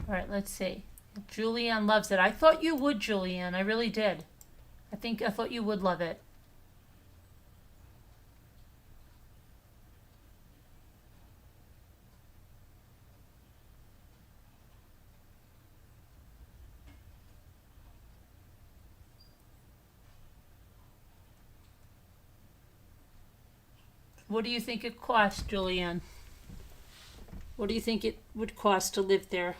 All right, let's see. Julianne loves it. I thought you would, Julianne. I really did. I thought you would love it. What do you think it costs, Julianne? What do you think it would cost to live there?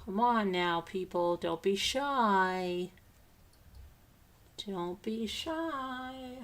Come on now, people. Don't be shy. Don't be shy.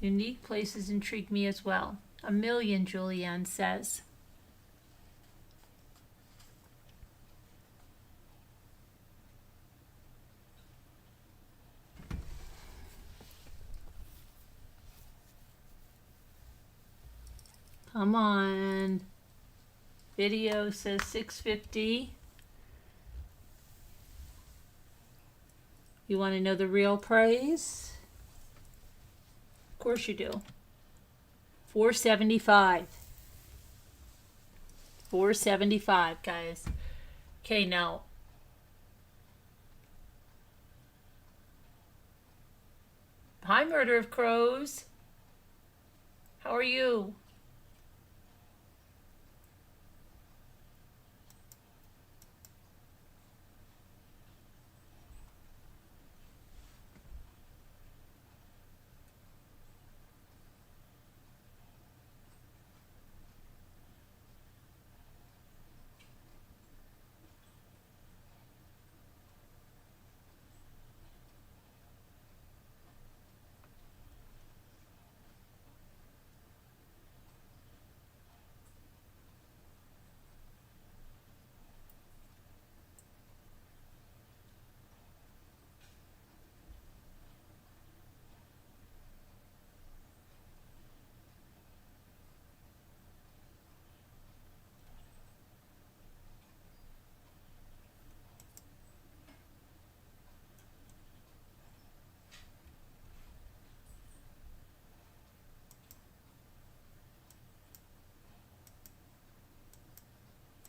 Unique places intrigue me as well. 1,000,000, Julianne says. Come on. Video says $650. You want to know the real price? Of course you do. $475. $475, guys. Okay, now. Hi, Murder of Crows. How are you?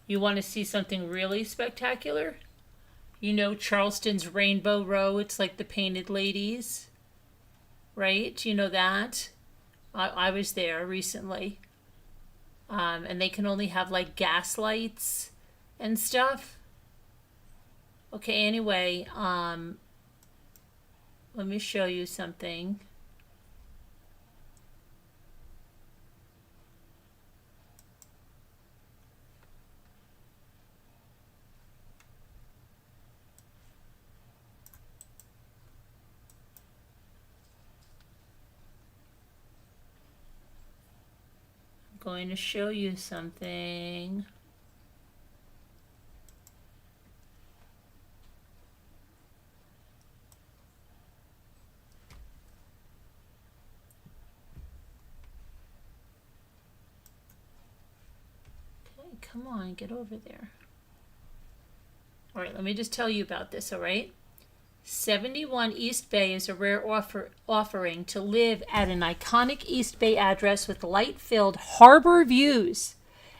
You want to see something really spectacular? You know Charleston's Rainbow Row, it's like the painted ladies, right? You know that? I was there recently. And they can only have like gas lights and stuff. Okay, anyway, let me show you something. Going to show you something. Okay, come on, get over there. All right, let me just tell you about this, all right? 71 East Bay is a rare offering to live at an iconic East Bay address with light-filled harbor views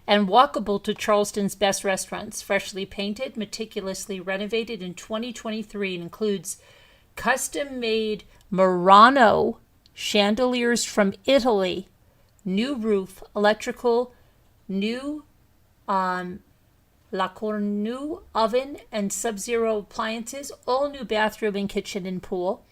and walkable to Charleston's best restaurants. Freshly painted, meticulously renovated in 2023, and includes custom-made Murano chandeliers from Italy, new roof, electrical, new La Cornu oven and Sub-Zero appliances, all new bathroom and kitchen and pool.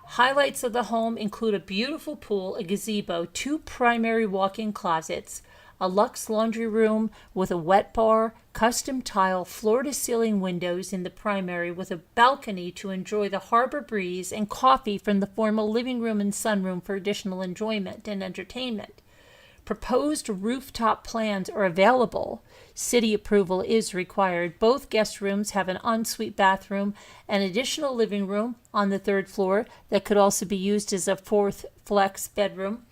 Highlights of the home include a beautiful pool, a gazebo, 2 primary walk-in closets, a luxe laundry room with a wet bar, custom tile floor-to-ceiling windows in the primary with a balcony to enjoy the harbor breeze, and coffee from the formal living room and sunroom for additional enjoyment and entertainment. Proposed rooftop plans are available. City approval is required. Both guest rooms have an ensuite bathroom and additional living room on the 3rd floor that could also be used as a 4th flex bedroom.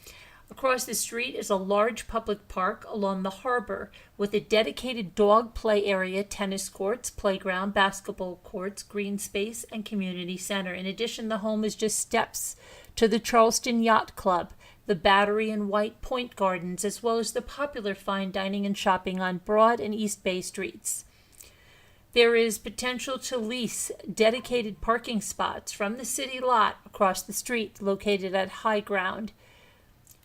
Across the street is a large public park along the harbor with a dedicated dog play area, tennis courts, playground, basketball courts, green space, and community center. In addition, the home is just steps to the Charleston Yacht Club, the Battery and White Point Gardens, as well as the popular fine dining and shopping on Broad and East Bay streets. There is potential to lease dedicated parking spots from the city lot across the street located at High Ground.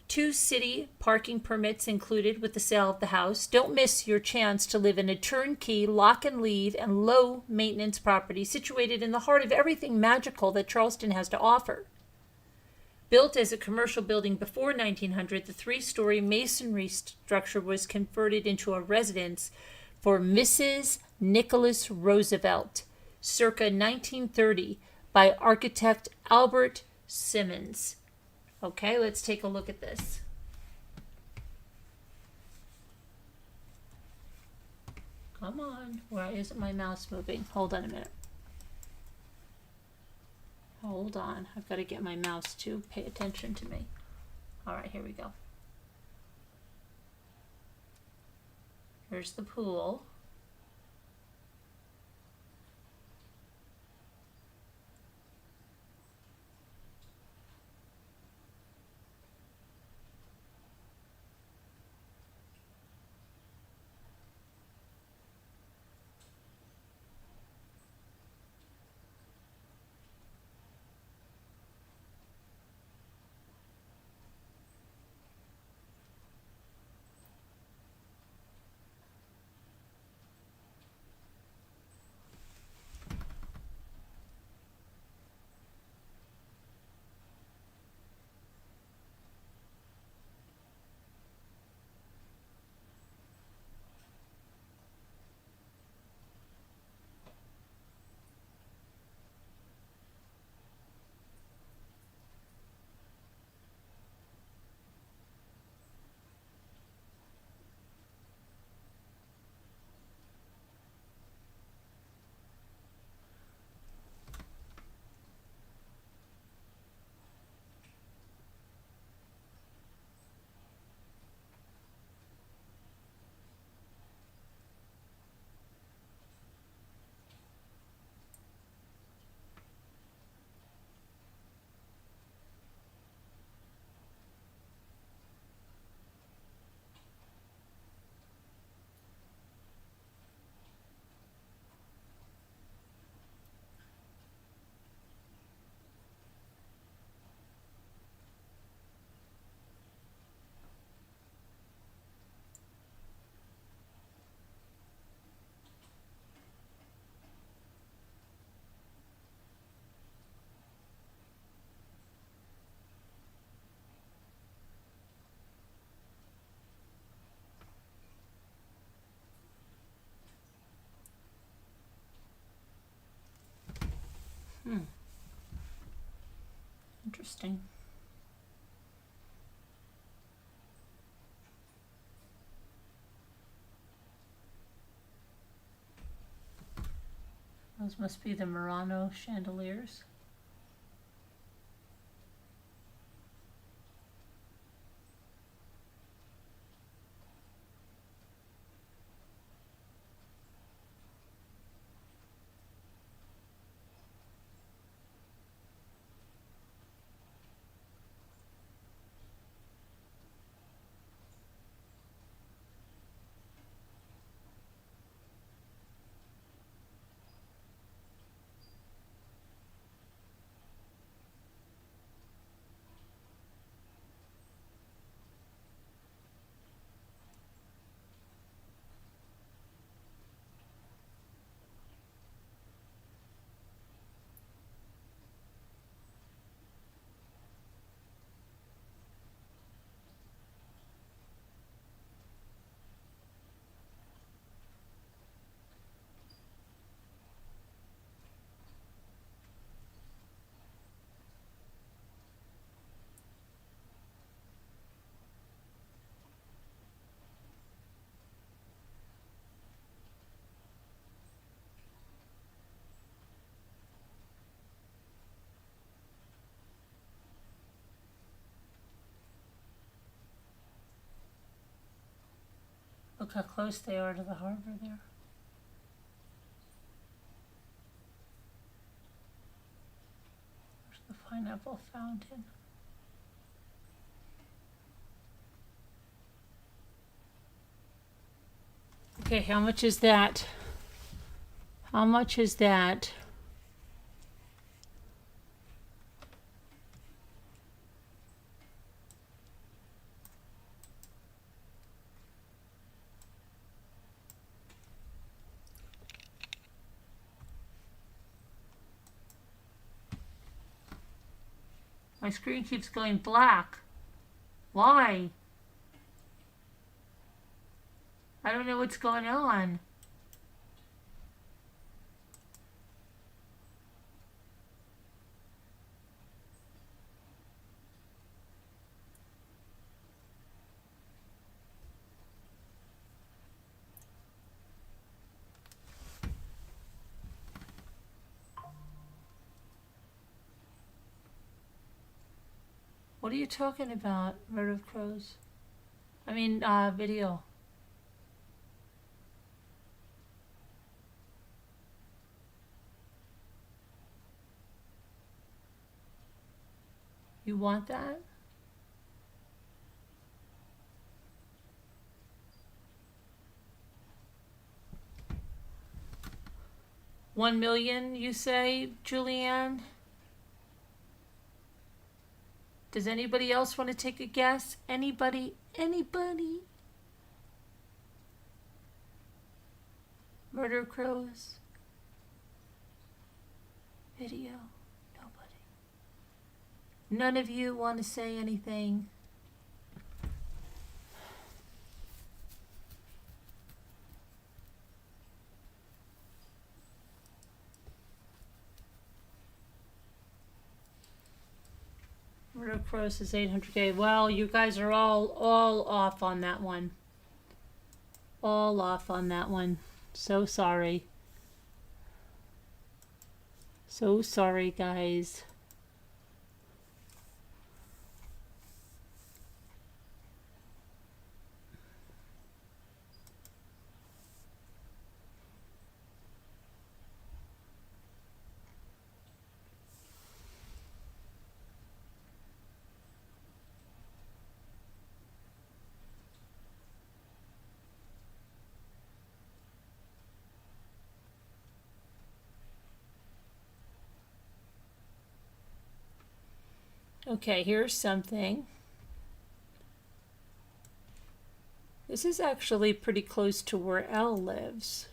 2 city parking permits included with the sale of the house. Don't miss your chance to live in a turnkey, lock and leave, and low maintenance property situated in the heart of everything magical that Charleston has to offer. Built as a commercial building before 1900, the 3-story masonry structure was converted into a residence for Mrs. Nicholas Roosevelt, circa 1930, by architect Albert Simmons. Okay, let's take a look at this. Come on, why isn't my mouse moving? Hold on a minute. Hold on, I've got to get my mouse to pay attention to me. All right, here we go. Here's the pool. Interesting. Those must be the Murano chandeliers. Look how close they are to the harbor there. There's the pineapple fountain. Okay, how much is that? How much is that? My screen keeps going black. Why? I don't know what's going on. What are you talking about, Murder of Crows? I mean, video. You want that? $1 million, you say, Julianne? Does anybody else want to take a guess? Anybody? Anybody? Murder Crows? Video? Nobody. None of you want to say anything? Murder Crows is 800K. Well, you guys are all off on that one. All off on that one. So sorry. So sorry, guys. Okay, here's something. This is actually pretty close to where Elle lives.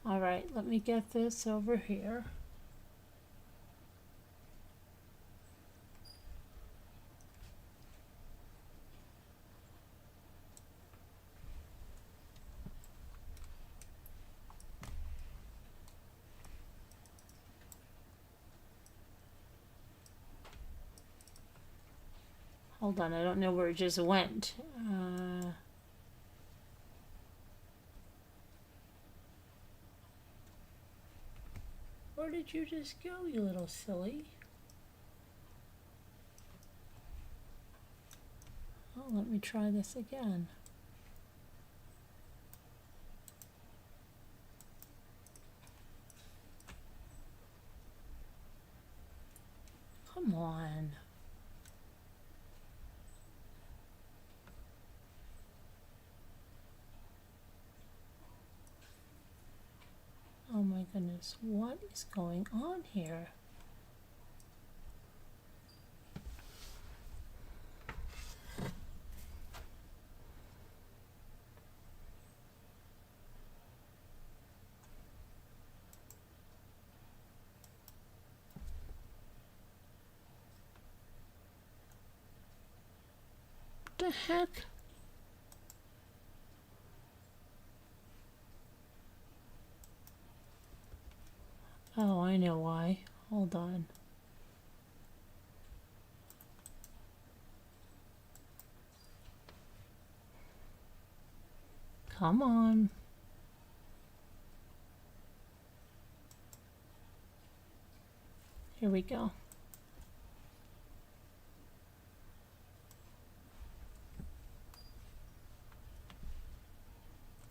All right, let me get this over here. Hold on, I don't know where it just went. Where did you just go, you little silly? Oh, let me try this again. Come on. Oh my goodness, what is going on here? What the heck? Oh, I know why. Hold on. Come on. Here we go.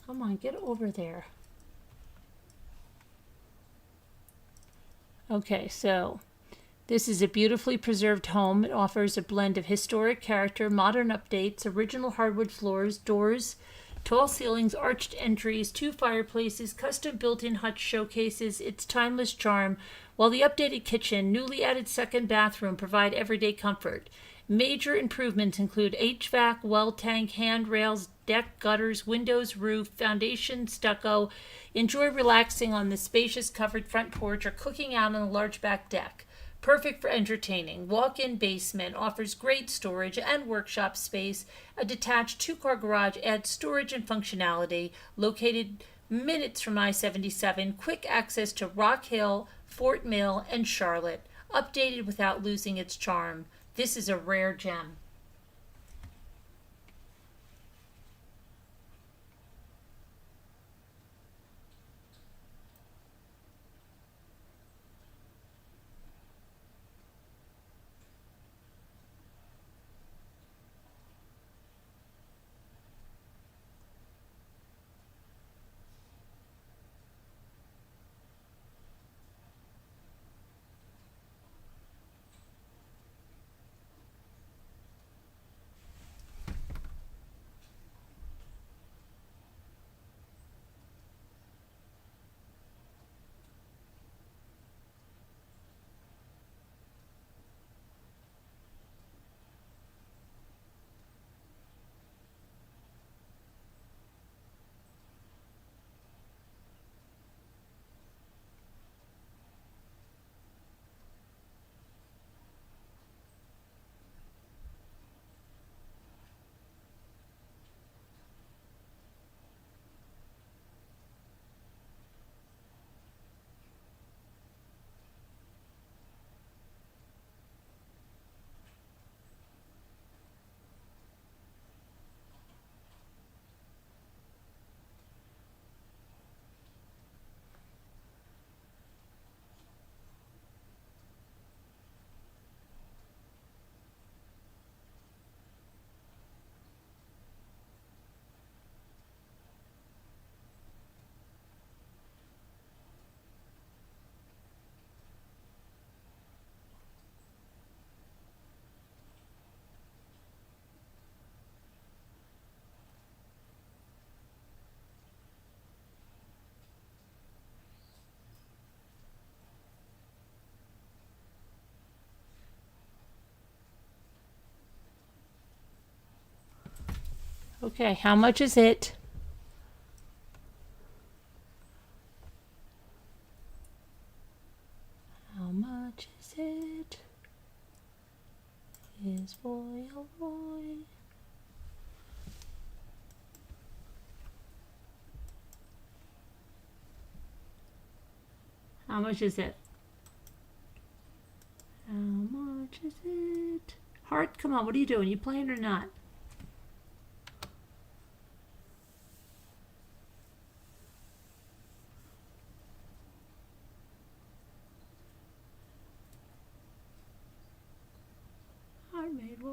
Come on, get over there. Okay, so this is a beautifully preserved home. It offers a blend of historic character, modern updates, original hardwood floors, doors, tall ceilings, arched entries, 2 fireplaces, custom built-in hutch showcases its timeless charm, while the updated kitchen, newly added second bathroom provide everyday comfort. Major improvements include HVAC, well tank, handrails, deck, gutters, windows, roof, foundation, stucco. Enjoy relaxing on the spacious covered front porch or cooking out on the large back deck. Perfect for entertaining. Walk-in basement offers great storage and workshop space. A detached 2-car garage adds storage and functionality. Located minutes from I-77, quick access to Rock Hill, Fort Mill, and Charlotte. Updated without losing its charm. This is a rare gem. Okay, how much is it? How much is it? Is boy, oh boy. How much is it? How much is it? Heart, come on, what are you doing? You playing or not? Heart made boy.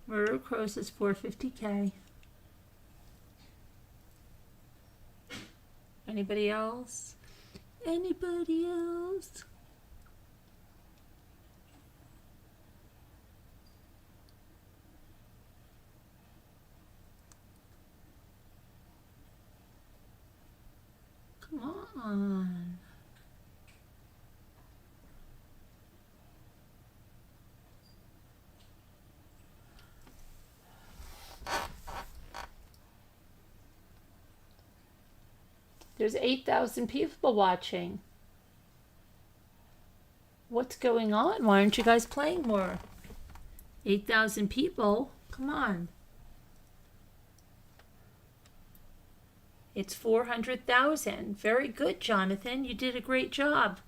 Murder Crows is $450K. Anybody else? Anybody else? Come on. There's 8,000 people watching. What's going on? Why aren't you guys playing more? 8,000 people? Come on. It's 400,000. Very good, Jonathan. You did a great job.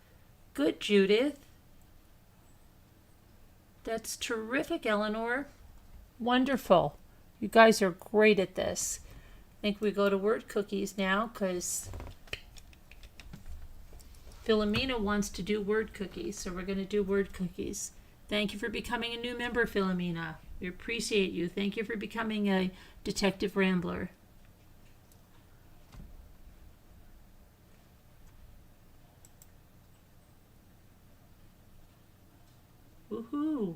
Good, Judith. That's terrific, Eleanor. Wonderful. You guys are great at this. I think we go to word cookies now because Philomena wants to do word cookies, so we're going to do word cookies. Thank you for becoming a new member, Philomena. We appreciate you. Thank you for becoming a Detective Rambler. Woohoo!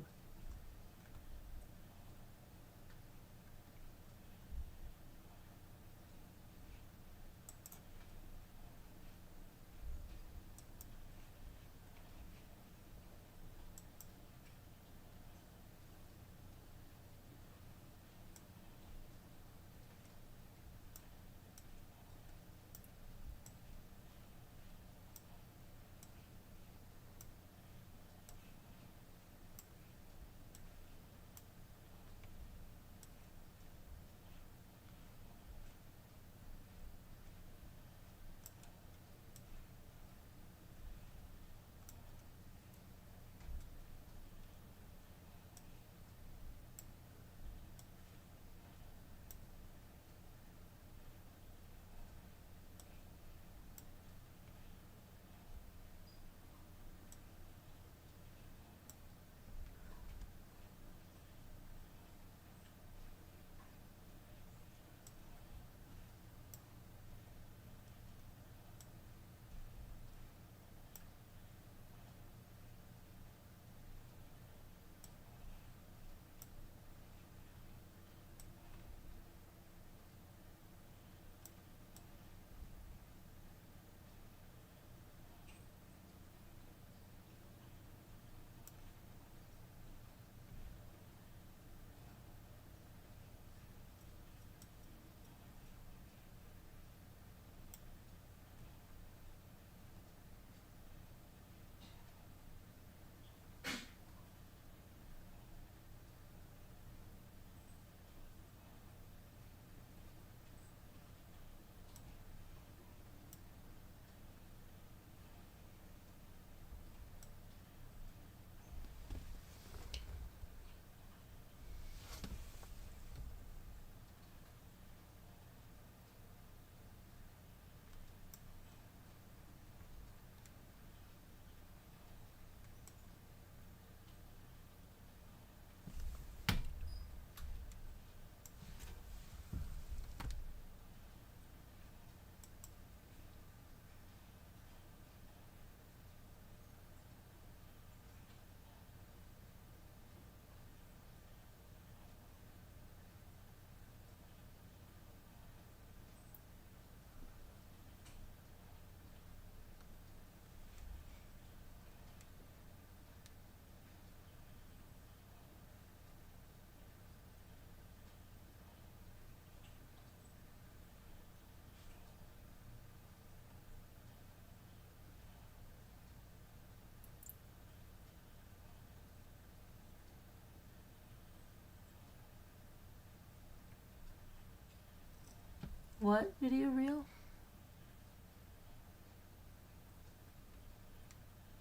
What video reel?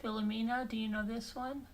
Philomena, do you know this one?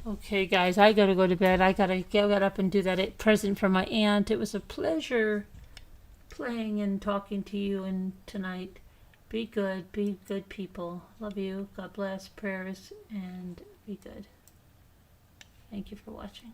Okay, guys, I gotta go to bed. I gotta get up and do that present for my aunt. It was a pleasure playing and talking to you and tonight. Be good people. Love you. God bless. Prayers, and be good. Thank you for watching.